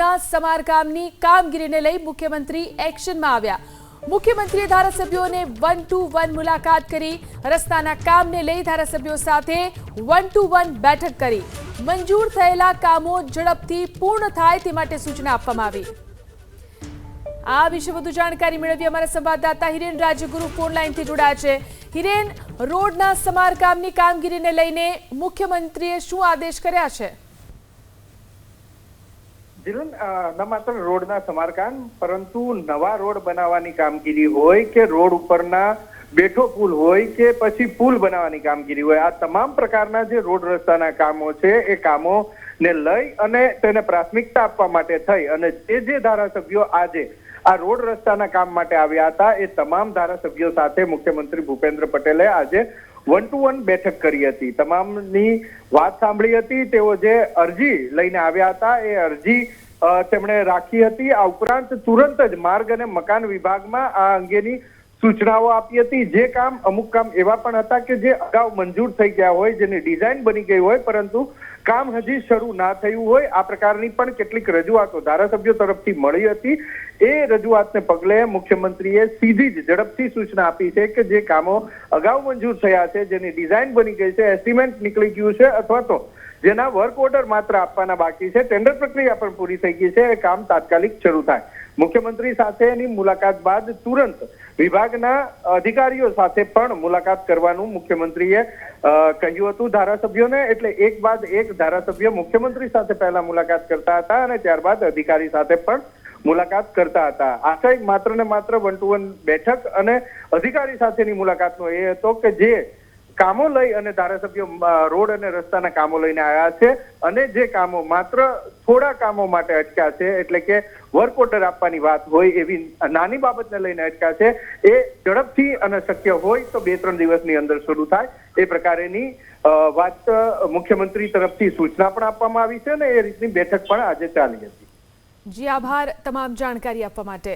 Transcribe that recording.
રોડના સમારકામની કામગીરીને લઈ મુખ્યમંત્રી એક્શનમાં આવ્યા। મુખ્યમંત્રીએ ધારાસભ્યોને 1-to-1 મુલાકાત કરી, રસ્તાના કામને લઈ ધારાસભ્યો સાથે 1-to-1 બેઠક કરી। મંજૂર થયેલા કામો ઝડપથી પૂર્ણ થાય તે માટે સૂચના આપવામાં આવી। આ વિશે વધુ જાણકારી મેળવી અમારા સંવાદદાતા હિરેન રાજગુરુ ફોન લાઈનથી જોડાયા છે। હિરેન, રોડના સમારકામની કામગીરીને લઈને મુખ્યમંત્રીએ શું આદેશ કર્યા છે? જીલન, ન માત્ર રોડના સમારકામ પરંતુ નવા રોડ બનાવવાની કામગીરી હોય કે રોડ ઉપરના બેઠો પુલ હોય કે પછી પુલ બનાવવાની કામગીરી હોય, આ તમામ પ્રકારના જે રોડ રસ્તાના કામો છે એ કામોને લઈ અને તેને પ્રાથમિકતા આપવા માટે થઈ અને જે ધારાસભ્યો આજે આ રોડ રસ્તાના કામ માટે આવ્યા હતા એ તમામ ધારાસભ્યો સાથે મુખ્યમંત્રી ભૂપેન્દ્ર પટેલે આજે 1-to-1 બેઠક કરી હતી। તમામની વાત સાંભળી હતી। તેઓ જે અરજી લઈને આવ્યા હતા એ અરજી તેમણે રાખી હતી। આ ઉપરાંત તુરંત જ માર્ગ અને મકાન વિભાગમાં આ અંગેની સૂચનાઓ આપી હતી। જે કામ અમુક કામ એવા પણ હતા કે જે અગાઉ મંજૂર થઈ ગયા હોય, જેની ડિઝાઇન બની ગઈ હોય પરંતુ કામ હજી શરૂ ના થયું હોય, આ પ્રકારની પણ કેટલીક રજૂઆતો ધારાસભ્યો તરફથી મળી હતી। એ રજૂઆતને પગલે મુખ્યમંત્રીએ સીધી જ ઝડપથી સૂચના આપી છે કે જે કામો અગાઉ મંજૂર થયા છે, જેની ડિઝાઇન બની ગઈ છે, એસ્ટિમેટ નીકળી ગયું છે અથવા તો જેના વર્ક ઓર્ડર માત્ર આપવાના બાકી છે, ટેન્ડર પ્રક્રિયા પણ પૂરી થઈ ગઈ છે, એ કામ તાત્કાલિક શરૂ થાય। મુખ્યમંત્રી સાથેની મુલાકાત બાદ તુરંત વિભાગના અધિકારીઓ સાથે પણ મુલાકાત કરવાનું મુખ્યમંત્રીએ કહ્યું હતું ધારાસભ્યોને। એટલે એક બાદ એક ધારાસભ્ય મુખ્યમંત્રી સાથે પહેલા મુલાકાત કરતા હતા અને ત્યારબાદ અધિકારી સાથે પણ મુલાકાત કરતા હતા। આશય માત્ર ને માત્ર 1-to-1 બેઠક અને અધિકારી સાથેની મુલાકાતનો એ હતો કે જે કામો લઈ અને ધારાસભ્યો રોડ અને રસ્તાના કામો લઈને આવ્યા છે અને જે કામો માત્ર થોડા કામો માટે અટક્યા છે, એટલે કે વર્ક ઓર્ડર આપવાની વાત હોય એવી નાની બાબતને લઈને અટક્યા છે, એ ઝડપથી અને શક્ય હોય તો 2-3 દિવસની અંદર શરૂ થાય એ પ્રકારેની વાત મુખ્યમંત્રી તરફથી સૂચના પણ આપવામાં આવી છે અને એ રીતની બેઠક પણ આજે ચાલી હતી। જી, આભાર તમામ જાણકારી આપવા માટે।